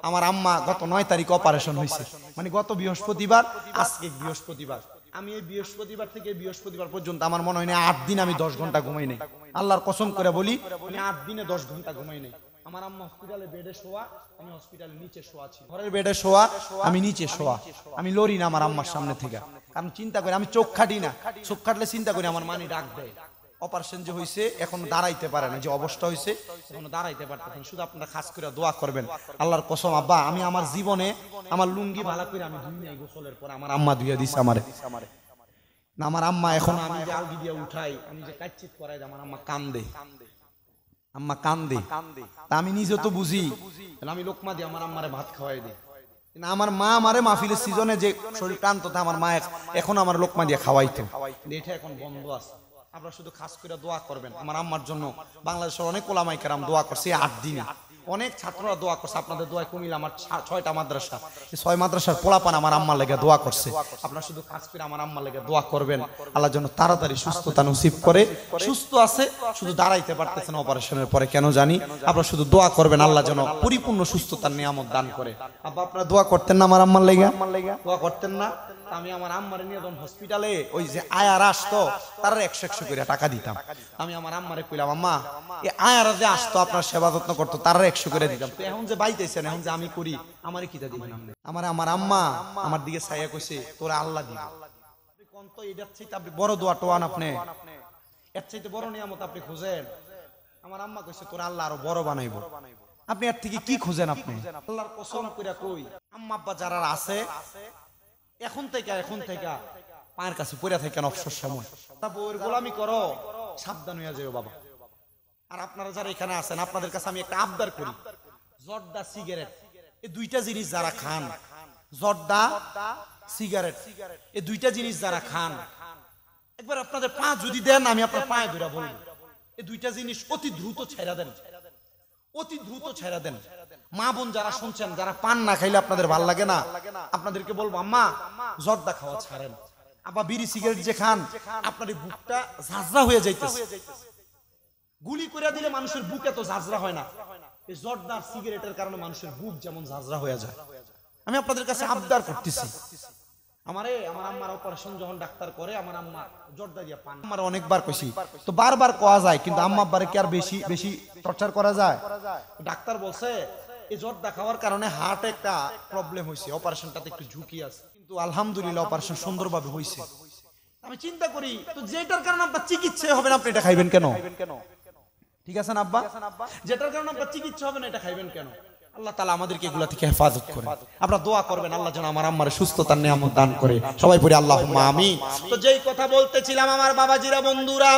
আমার আম্মা গত 9 তারিখ অপারেশন হয়েছে, মানে গত বৃহস্পতিবার, আজকে বৃহস্পতিবার। আমি এই বৃহস্পতিবার থেকে বৃহস্পতিবার পর্যন্ত আমার মনে হয় না 8 দিন আমি 10 ঘন্টা ঘুমাই নাই। আল্লাহর কসম করে বলি, আমি 8 দিনে 10 ঘন্টা ঘুমাই নাই। আমার আম্মা হসপিটালে বেডে শোয়া, আমি হসপিটালে নিচে শোয়া ছিল। ঘরের বেডে শোয়া, আমি নিচে শোয়া। আমি লড়ি না আমার আম্মার সামনে থেকে, কারণ চিন্তা করি আমি চোখ খাটি না। চোখ খাটলে চিন্তা করি আমার মানি ডাক দেয়। অপারেশন যে হয়েছে এখন দাঁড়াইতে পারে না, যে অবস্থা হয়েছে এখন দাঁড়াইতে পারতেছেন। শুধু আপনারা খাস করে দোয়া করবেন। আল্লাহর কসম আব্বা, আমি আমার জীবনে আমার লুঙ্গি ভালো করে আমি ধুই নাই, গোসলের পর আমার আম্মা ধুইয়া দিছে আমারে। না আমার আম্মা এখন আমি যে আলগি দিয়ে উঠাই, আমি যে কাচ্চিত করাই, আমার আম্মা কান্দে, আম্মা কান্দে। তা আমি নিজে তো বুঝি, আমি লোকমা দিয়ে আমার আম্মারে ভাত খাওয়াই দিই। কিন্তু আমার মা আমারে মাহফিলের সিজনে যে শরীর ক্লান্ত, আমার মা এখন আমার লোকমা দিয়ে খাওয়াইতো, এটা এখন বন্ধ আছে। আপনারা শুধু খাস করে দোয়া করবেন আমার আম্মার জন্য। বাংলাদেশের অনেক ওলামায়ে কেরাম দোয়া করছে 8 দিনে, অনেক ছাত্ররা দোয়া করছে। আপনাদের দোয়া কমিল আমার 6টা মাদ্রাসা, এই 6 মাদ্রাসার পোলাপান আমার আম্মার লেগে দোয়া করছে। আপনারা শুধু খাস করে আমার আম্মার লেগে দোয়া করবেন, আল্লাহ যেন তাড়াতাড়ি সুস্থতা নসিব করে। সুস্থ আছে, শুধু দাঁড়াইতে পারতেছেন অপারেশনের পরে, কেন জানি। আপনারা শুধু দোয়া করবেন আল্লাহ যেন পরিপূর্ণ সুস্থতার নিয়ামত দান করে। আব্বা আপনারা দোয়া করতেন না আমার আম্মার লেগে? দোয়া করতেন না? আমি আমার আম্মারে নিয়ে যখন হসপিটালে ওই যে আয়ার আসতো, তার 100 করে টাকা দিতাম। আমি আমার আম্মারে কইলাম, আম্মা এই আয়ারা যে আসতো আপনার সেবা যত্ন করতো, তার 100 করে দিতাম। তো এখন যে বাইতেছেন, এখন যে আমি করি, আমারে কিটা দিবেন আপনি? আমার আম্মা আমার দিকে ছায়া কইছে, তোরা আল্লাহ দিবে। আপনি কোন তো এটার চাইতে আপনি বড় দোয়া টোয়ান, আপনি এর চাইতে বড় নিয়ামত আপনি খুঁজেন? আমার আম্মা কইছে তোরা আল্লাহ আরো বড় বানাইবো। আপনি এর থেকে কি খুঁজেন? আপনি আল্লাহর কসম কইরা কই, আম্মা আব্বা যারা আছে এখন থেকে পায়ের কাছে পড়ে থাকেন অবসর সময়। তা বউয়ের গোলামি করো, সাবধান হইয়া যাও বাবা। আর আপনারা যারা এখানে আছেন, আপনাদের কাছে আমি একটা আবদার করি, জর্দা সিগারেট এই দুইটা জিনিস যারা খান, জর্দা সিগারেট এই দুইটা জিনিস যারা খান, একবার আপনাদের পা যদি দেন, আমি আপনার পায়ে ধরে বলবো এই দুইটা জিনিস অতি দ্রুত ছেড়ে দেন, অতি দ্রুত ছেড়ে দেন। মা বোন যারা শুনছেন, যারা পান না খাইলে আপনাদের ভাল লাগে না, আপনাদেরকে বলবো আম্মা জর্দা খাওয়া ছাড়েন। আবার বিড়ি সিগারেট যে খান, আপনার বুকটা ঝাঁঝরা হয়ে যাইতেছে। গুলি করে দিলে মানুষের বুক এত ঝাঁঝরা হয় না, এই জর্দা সিগারেটের কারণে মানুষের বুক যেমন ঝাঁঝরা হয়ে যায়। আমি আপনাদের কাছে আবদার করতেছি, আমার আম্মার অপারেশন যখন ডাক্তার করে, আমার আম্মা জর্দা দিয়া পান। আমার অনেকবার কইছি, তো বারবার কোয়া যায়, কিন্তু আম্মা আব্বারে কি আর বেশি টর্চার করা যায়? ডাক্তার বলছে এই জর্দা খাওয়ার কারণে হার্টে একটা প্রবলেম হয়েছে, অপারেশনটাতে একটু ঝুঁকি আছে, কিন্তু আলহামদুলিল্লাহ অপারেশন সুন্দরভাবে হয়েছে। আমি চিন্তা করি, তো যেটার কারণে আপনার চিকিৎসা হবে না, আপনি এটা খাইবেন কেন? ঠিক আছে না আব্বা? যেটার কারণে আপনার চিকিৎসা হবে না, এটা খাইবেন কেন? আল্লাহ তাআলা আমাদেরকে এগুলা থেকে হেফাজত করে। আপনারা দোয়া করবেন আল্লাহ যেন আমার আম্মার সুস্থতার নিয়ামত দান করে। সবাই পড়ি আল্লাহুম্মা আমিন। তো যেই কথা বলতেছিলাম আমার বাবাজিরা, বন্ধুরা,